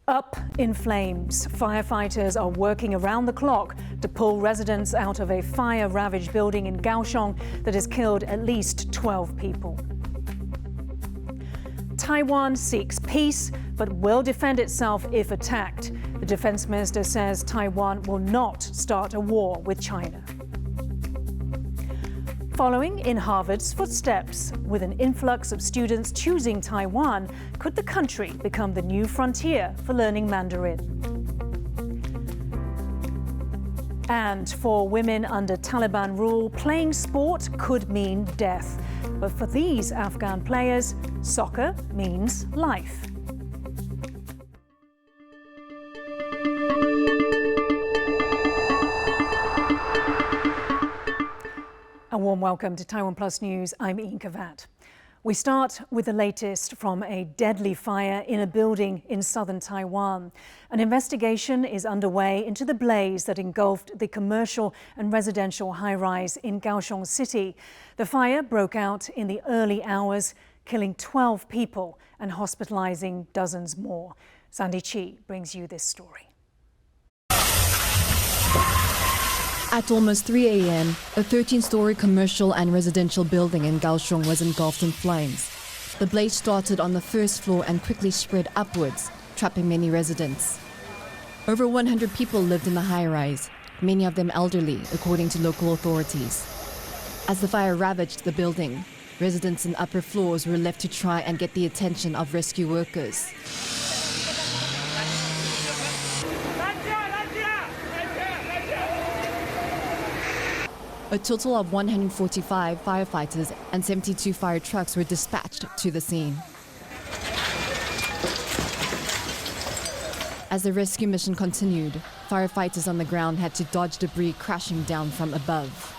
Up in flames. Firefighters are working around the clock to pull residents out of a fire-ravaged building in Kaohsiung that has killed at least 12 people. Taiwan seeks peace but will defend itself if attacked. The defense minister says Taiwan will not start a war with China. Following in Harvard's footsteps, with an influx of students choosing Taiwan, could the country become the new frontier for learning Mandarin? And for women under Taliban rule, playing sport could mean death. But for these Afghan players, soccer means life. A warm welcome to TaiwanPlus News. I'm Yin Khvat. We start with the latest from a deadly fire in a building in southern Taiwan. An investigation is underway into the blaze that engulfed the commercial and residential high-rise in Kaohsiung City. The fire broke out in the early hours, killing 12 people and hospitalizing dozens more. Sandy Chi brings you this story. At almost 3 a.m., a 13-story commercial and residential building in Kaohsiung was engulfed in flames. The blaze started on the first floor and quickly spread upwards, trapping many residents. Over 100 people lived in the high-rise, many of them elderly, according to local authorities. As the fire ravaged the building, residents in upper floors were left to try and get the attention of rescue workers. A total of 145 firefighters and 72 fire trucks were dispatched to the scene. As the rescue mission continued, firefighters on the ground had to dodge debris crashing down from above.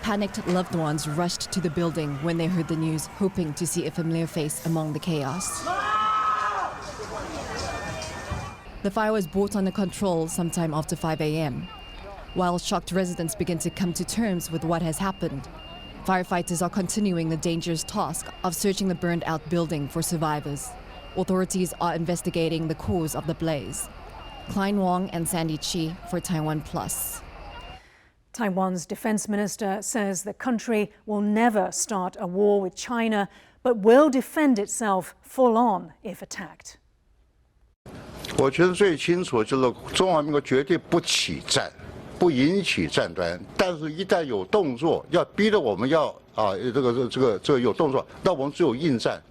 Panicked loved ones rushed to the building when they heard the news, hoping to see a familiar face among the chaos. The fire was brought under control sometime after 5 a.m. While shocked residents begin to come to terms with what has happened, firefighters are continuing the dangerous task of searching the burned-out building for survivors. Authorities are investigating the cause of the blaze. Klein Wong and Sandy Chi for TaiwanPlus. Taiwan's defense minister says the country will never start a war with China, but will defend itself full-on if attacked. 我觉得最清楚就是中华民国绝对不起战，不引起战端。但是，一旦有动作，要逼得我们要这个有动作，那我们只有应战。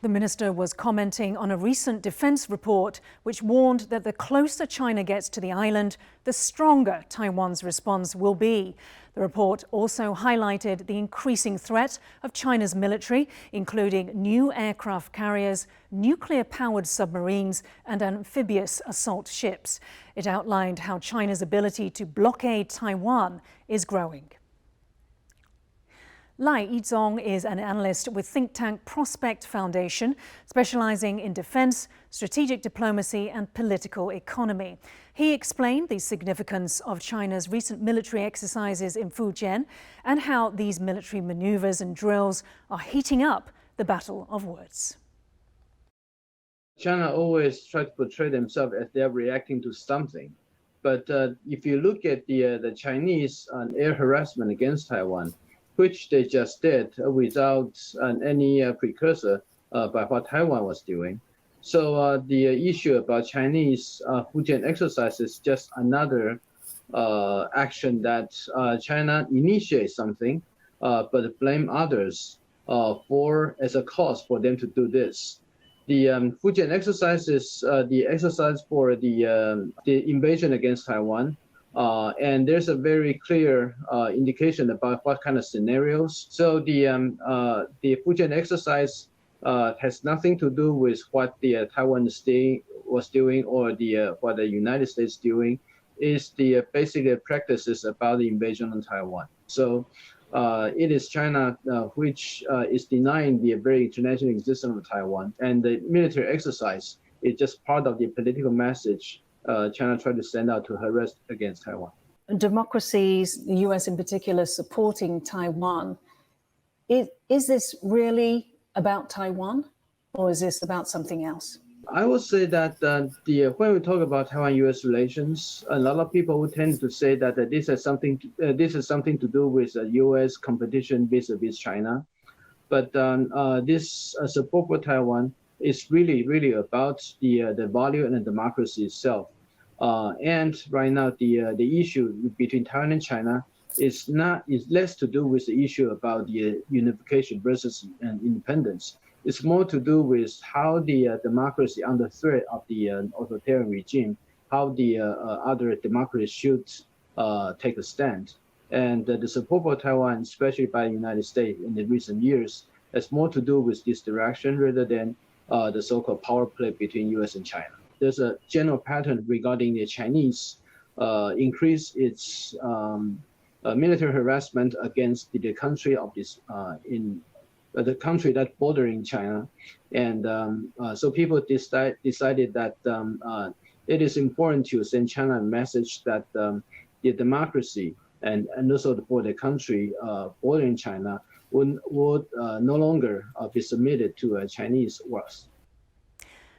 The minister was commenting on a recent defense report which warned that the closer China gets to the island, the stronger Taiwan's response will be. The report also highlighted the increasing threat of China's military, including new aircraft carriers, nuclear-powered submarines, and amphibious assault ships. It outlined how China's ability to blockade Taiwan is growing. Lai Yizong is an analyst with think tank Prospect Foundation, specializing in defense, strategic diplomacy and political economy. He explained the significance of China's recent military exercises in Fujian and how these military maneuvers and drills are heating up the battle of words. China always tries to portray themselves as they're reacting to something. But if you look at the Chinese air harassment against Taiwan, which they just did without any precursor by what Taiwan was doing. So the issue about Chinese Fujian exercise is just another action that China initiates something, but blame others as a cause for them to do this. The Fujian exercise is the exercise for the invasion against Taiwan. And there's a very clear indication about what kind of scenarios. So the Fujian exercise has nothing to do with what the Taiwan state was doing or what the United States doing. Is the basic practices about the invasion on Taiwan. So it is China which is denying the very international existence of Taiwan, and the military exercise is just part of the political message China tried to send out to harass against Taiwan. Democracies, the US in particular, supporting Taiwan. Is this really about Taiwan, or is this about something else? I would say that when we talk about Taiwan-U.S. relations, a lot of people would tend to say that this has something to do with U.S. competition vis-a-vis China. But this support for Taiwan is really about the value and the democracy itself. And right now, the issue between Taiwan and China is less to do with the issue about the unification versus independence. It's more to do with how the democracy under threat of the authoritarian regime, how the other democracies should take a stand. And the support for Taiwan, especially by the United States in the recent years, has more to do with this direction rather than the so-called power play between U.S. and China. There's a general pattern regarding the Chinese increase its military harassment against the country of this the country that's bordering China, and so people decided that it is important to send China a message that the democracy and also for the country bordering China would no longer be submitted to Chinese works.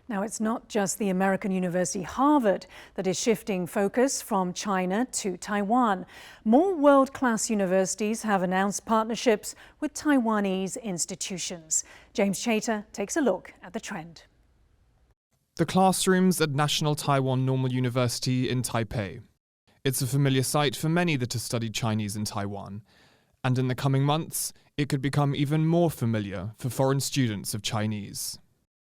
Now, it's not just the American university Harvard that is shifting focus from China to Taiwan. More world-class universities have announced partnerships with Taiwanese institutions. James Chater takes a look at the trend. The classrooms at National Taiwan Normal University in Taipei. It's a familiar sight for many that have studied Chinese in Taiwan. And in the coming months, it could become even more familiar for foreign students of Chinese.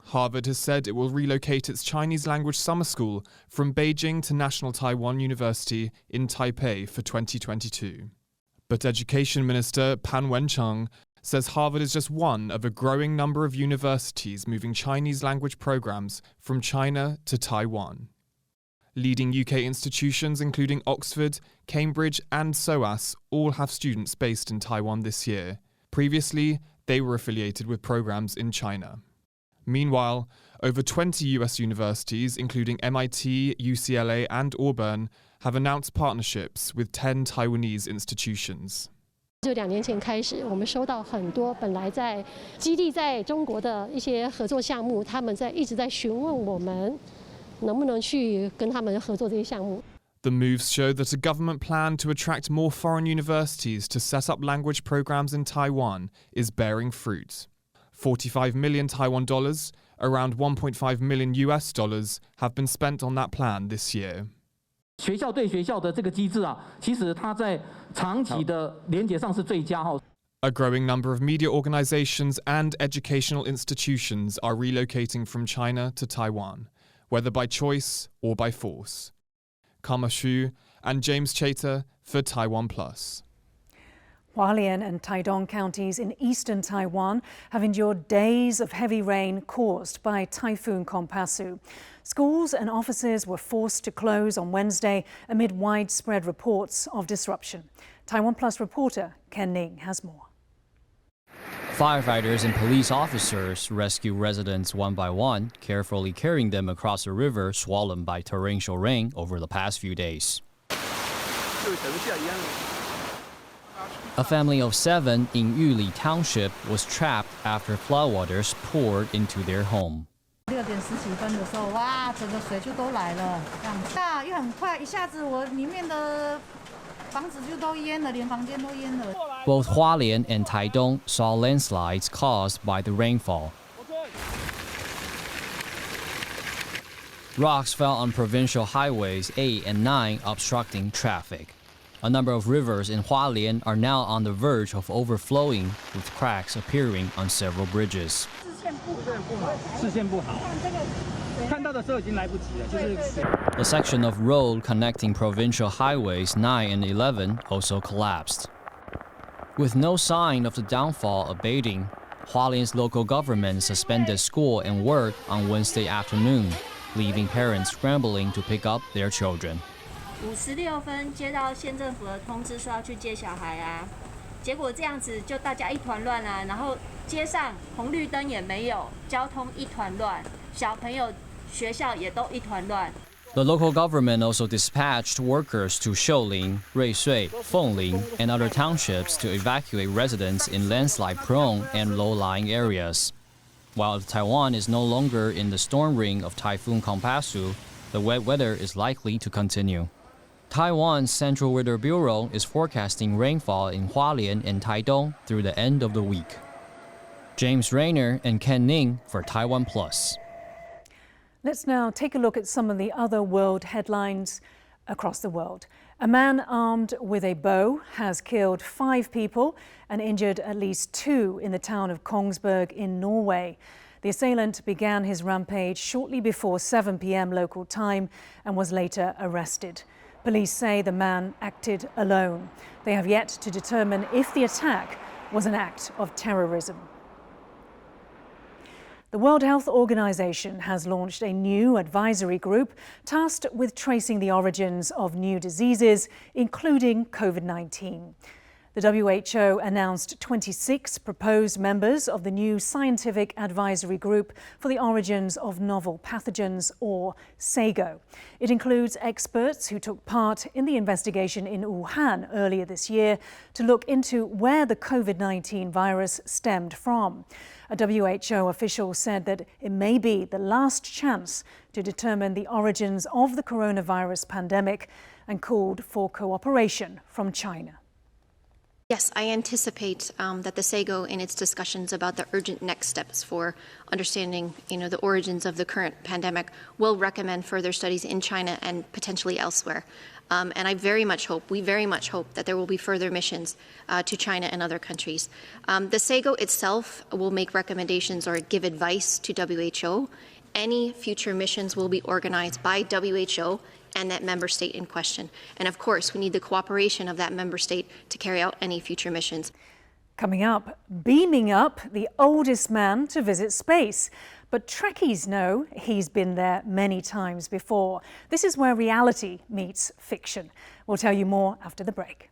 Harvard has said it will relocate its Chinese language summer school from Beijing to National Taiwan University in Taipei for 2022. But Education Minister Pan Wencheng says Harvard is just one of a growing number of universities moving Chinese language programs from China to Taiwan. Leading UK institutions including Oxford, Cambridge and SOAS all have students based in Taiwan this year. Previously, they were affiliated with programs in China. Meanwhile, over 20 US universities, including MIT, UCLA and Auburn, have announced partnerships with 10 Taiwanese institutions. 就2年前开始，我们收到很多本来在基地在中国的一些合作项目，他们一直在询问我们能不能去跟他们合作这些项目。 The moves show that a government plan to attract more foreign universities to set up language programs in Taiwan is bearing fruit. 45 million Taiwan dollars, around 1.5 million US dollars, have been spent on that plan this year. 学校对学校的这个机制啊，其实它在长期的连结上是最佳哈。 A growing number of media organizations and educational institutions are relocating from China to Taiwan, whether by choice or by force. Kaohsiung and James Chater for TaiwanPlus. Hualien and Taidong counties in eastern Taiwan have endured days of heavy rain caused by Typhoon Kompasu. Schools and offices were forced to close on Wednesday amid widespread reports of disruption. TaiwanPlus reporter Ken Ning has more. Firefighters and police officers rescue residents one by one, carefully carrying them across a river swollen by torrential rain over the past few days. A family of 7 in Yuli Township was trapped after floodwaters poured into their home. 6点10几分的时候，哇，整个水就都来了，这样大又很快，一下子我里面的房子就都淹了，连房间都淹了。 Both Hualien and Taidong saw landslides caused by the rainfall. Rocks fell on provincial highways 8 and 9, obstructing traffic. A number of rivers in Hualien are now on the verge of overflowing, with cracks appearing on several bridges. A section of road connecting provincial highways 9 and 11 also collapsed. With no sign of the downfall abating, Hualien's local government suspended school and work on Wednesday afternoon, leaving parents scrambling to pick up their children. 56分接到县政府的通知说要去接小孩啊，结果这样子就大家一团乱啊，然后街上红绿灯也没有，交通一团乱，小朋友学校也都一团乱。The local government also dispatched workers to Shouling, Ruisui, Fengling, and other townships to evacuate residents in landslide-prone and low-lying areas. While Taiwan is no longer in the storm ring of Typhoon Kompasu, the wet weather is likely to continue. Taiwan's Central Weather Bureau is forecasting rainfall in Hualien and Taidong through the end of the week. James Rayner and Ken Ning for TaiwanPlus. Let's now take a look at some of the other world headlines across the world. A man armed with a bow has killed 5 people and injured at least 2 in the town of Kongsberg in Norway. The assailant began his rampage shortly before 7 p.m. local time and was later arrested. Police say the man acted alone. They have yet to determine if the attack was an act of terrorism. The World Health Organization has launched a new advisory group tasked with tracing the origins of new diseases, including COVID-19. The WHO announced 26 proposed members of the new Scientific Advisory Group for the Origins of Novel Pathogens, or SAGO. It includes experts who took part in the investigation in Wuhan earlier this year to look into where the COVID-19 virus stemmed from. A WHO official said that it may be the last chance to determine the origins of the coronavirus pandemic and called for cooperation from China. Yes, I anticipate that the SAGO, in its discussions about the urgent next steps for understanding, the origins of the current pandemic, will recommend further studies in China and potentially elsewhere. And we very much hope that there will be further missions to China and other countries. The SAGO itself will make recommendations or give advice to WHO. Any future missions will be organized by WHO and that member state in question. And of course, we need the cooperation of that member state to carry out any future missions. Coming up, beaming up the oldest man to visit space. But Trekkies know he's been there many times before. This is where reality meets fiction. We'll tell you more after the break.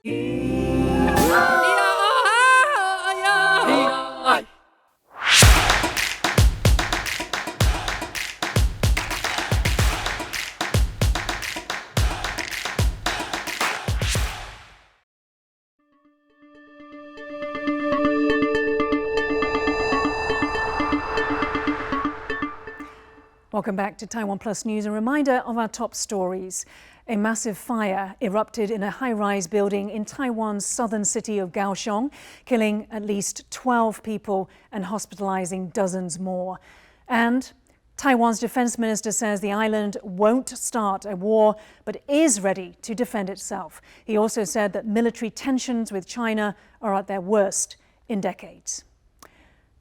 Welcome back to TaiwanPlus News. A reminder of our top stories. A massive fire erupted in a high-rise building in Taiwan's southern city of Kaohsiung, killing at least 12 people and hospitalizing dozens more. And Taiwan's defense minister says the island won't start a war, but is ready to defend itself. He also said that military tensions with China are at their worst in decades.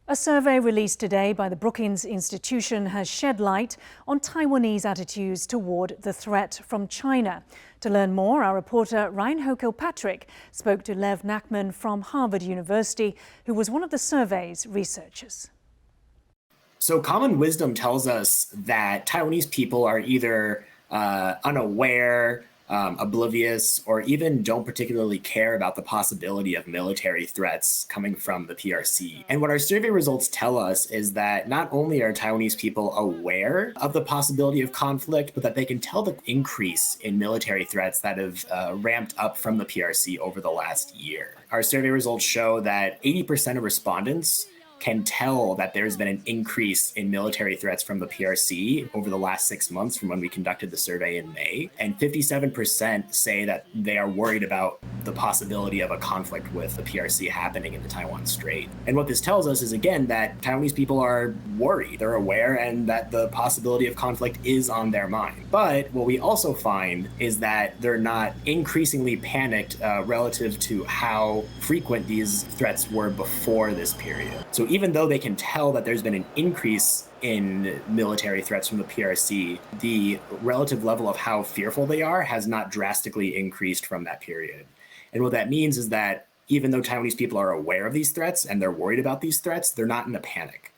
A survey released today by the Brookings Institution has shed light on Taiwanese attitudes toward the threat from China. To learn more, our reporter Ryan Kilpatrick spoke to Lev Nachman from Harvard University, who was one of the survey's researchers. So common wisdom tells us that Taiwanese people are either unaware, oblivious, or even don't particularly care about the possibility of military threats coming from the PRC. And what our survey results tell us is that not only are Taiwanese people aware of the possibility of conflict, but that they can tell the increase in military threats that have ramped up from the PRC over the last year. Our survey results show that 80% of respondents can tell that there's been an increase in military threats from the PRC over the last 6 months from when we conducted the survey in May. And 57% say that they are worried about the possibility of a conflict with the PRC happening in the Taiwan Strait. And what this tells us is, again, that Taiwanese people are worried, they're aware, and that the possibility of conflict is on their mind. But what we also find is that they're not increasingly panicked relative to how frequent these threats were before this period. So even though they can tell that there's been an increase in military threats from the PRC, the relative level of how fearful they are has not drastically increased from that period. And what that means is that even though Taiwanese people are aware of these threats and they're worried about these threats, they're not in a panic.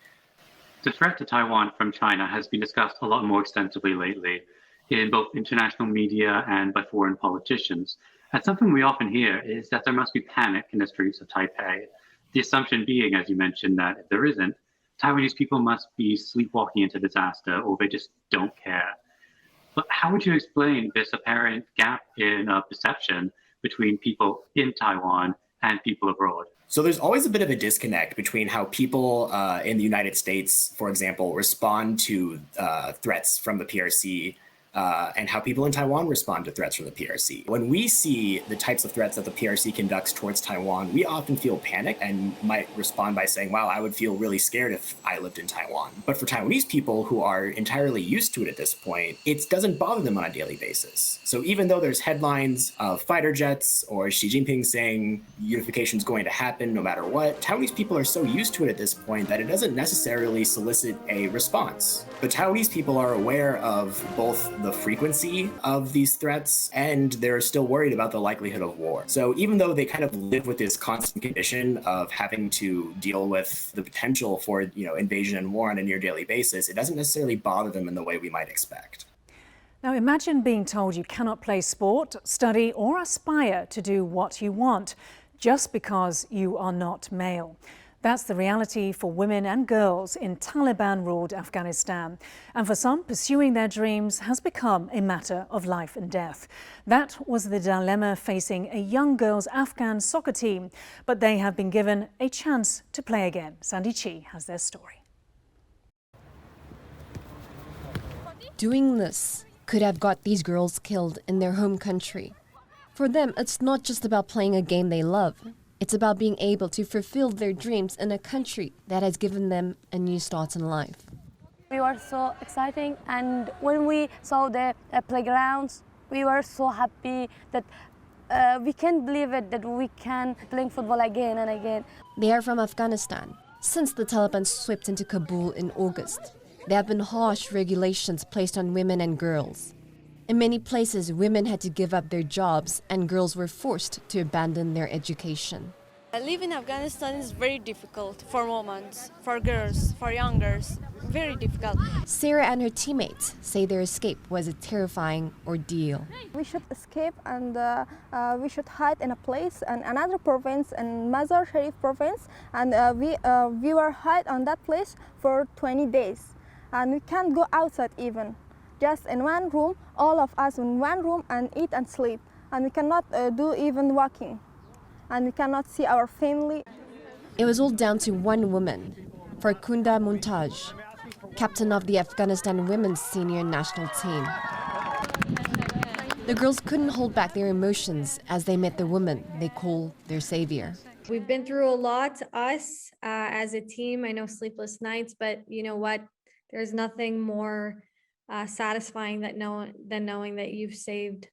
The threat to Taiwan from China has been discussed a lot more extensively lately in both international media and by foreign politicians. And something we often hear is that there must be panic in the streets of Taipei. The assumption being, as you mentioned, that if there isn't, Taiwanese people must be sleepwalking into disaster or they just don't care. But how would you explain this apparent gap in perception between people in Taiwan and people abroad? So there's always a bit of a disconnect between how people in the United States, for example, respond to threats from the PRC and how people in Taiwan respond to threats from the PRC. When we see the types of threats that the PRC conducts towards Taiwan, we often feel panic and might respond by saying, wow, I would feel really scared if I lived in Taiwan. But for Taiwanese people who are entirely used to it at this point, it doesn't bother them on a daily basis. So even though there's headlines of fighter jets or Xi Jinping saying unification is going to happen no matter what, Taiwanese people are so used to it at this point that it doesn't necessarily solicit a response. But Taiwanese people are aware of both the frequency of these threats, and they're still worried about the likelihood of war. So even though they kind of live with this constant condition of having to deal with the potential for, invasion and war on a near daily basis, it doesn't necessarily bother them in the way we might expect. Now imagine being told you cannot play sport, study, or aspire to do what you want just because you are not male. That's the reality for women and girls in Taliban-ruled Afghanistan. And for some, pursuing their dreams has become a matter of life and death. That was the dilemma facing a young girls' Afghan soccer team, but they have been given a chance to play again. Sandy Chi has their story. Doing this could have got these girls killed in their home country. For them, it's not just about playing a game they love. It's about being able to fulfill their dreams in a country that has given them a new start in life. We were so exciting, and when we saw the playgrounds, we were so happy that we can't believe it, that we can play football again and again. They are from Afghanistan. Since the Taliban swept into Kabul in August, there have been harsh regulations placed on women and girls. In many places, women had to give up their jobs and girls were forced to abandon their education. Living in Afghanistan is very difficult for women, for girls, for young girls. Very difficult. Sarah and her teammates say their escape was a terrifying ordeal. We should escape and we should hide in a place in another province, in Mazar Sharif province, and we were hide on that place for 20 days. And we can't go outside even. Just in one room, all of us in one room and eat and sleep. And we cannot do even walking. And we cannot see our family. It was all down to one woman, Farkunda Muntaj, captain of the Afghanistan women's senior national team. The girls couldn't hold back their emotions as they met the woman they call their savior. We've been through a lot, us as a team. I know sleepless nights, but you know what? There's nothing more satisfying than knowing that you've saved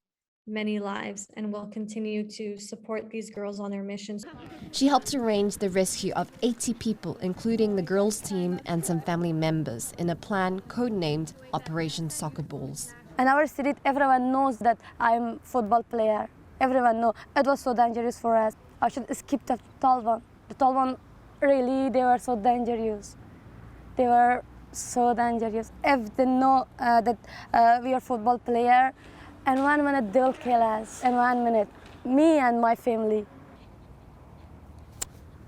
many lives and will continue to support these girls on their missions. She helped arrange the rescue of 80 people, including the girls' team and some family members, in a plan codenamed Operation Soccer Balls. In our city, everyone knows that I'm a football player. Everyone knows. It was so dangerous for us. I should escape to Taliban. The Taliban, really, they were so dangerous. They were so dangerous. If they know that we are football player, in 1 minute they'll kill us. In 1 minute, me and my family.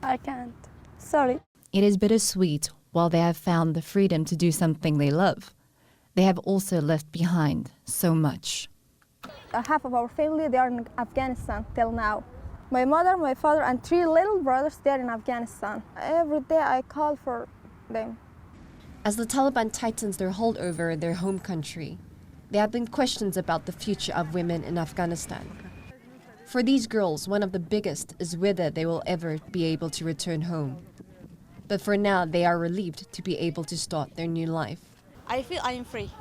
I can't. Sorry. It is bittersweet. While they have found the freedom to do something they love, they have also left behind so much. Half of our family, they are in Afghanistan till now. My mother, my father, and 3 little brothers, they're in Afghanistan. Every day I call for them. As the Taliban tightens their hold over their home country, there have been questions about the future of women in Afghanistan. For these girls, one of the biggest is whether they will ever be able to return home. But for now, they are relieved to be able to start their new life. I feel I am free.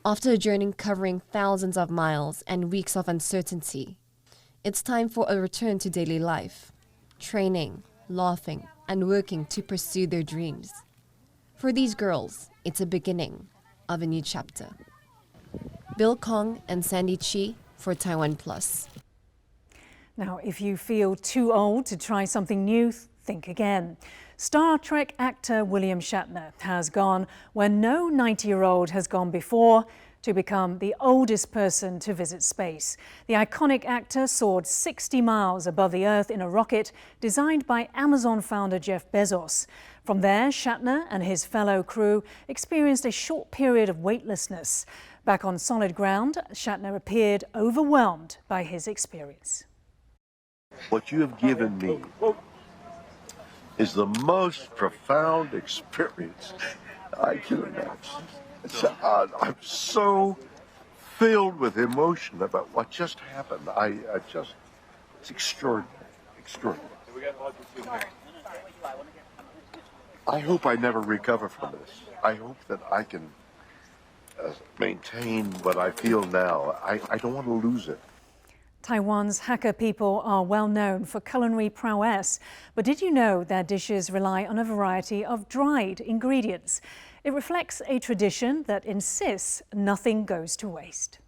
After a journey covering thousands of miles and weeks of uncertainty, it's time for a return to daily life, training, laughing, and working to pursue their dreams. For these girls, it's a beginning of a new chapter. Bill Kong and Sandy Chi for TaiwanPlus. Now, if you feel too old to try something new, think again. Star Trek actor William Shatner has gone where no 90-year-old has gone before to become the oldest person to visit space. The iconic actor soared 60 miles above the Earth in a rocket designed by Amazon founder Jeff Bezos. From there, Shatner and his fellow crew experienced a short period of weightlessness. Back on solid ground, Shatner appeared overwhelmed by his experience. What you have given me is the most profound experience I can imagine. I'm so filled with emotion about what just happened. It's extraordinary, extraordinary. I hope I never recover from this. I hope that I can maintain what I feel now. I don't want to lose it. Taiwan's Hakka people are well known for culinary prowess, but did you know their dishes rely on a variety of dried ingredients? It reflects a tradition that insists nothing goes to waste.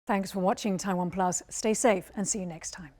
Thanks for watching Taiwan Plus. Stay safe and see you next time.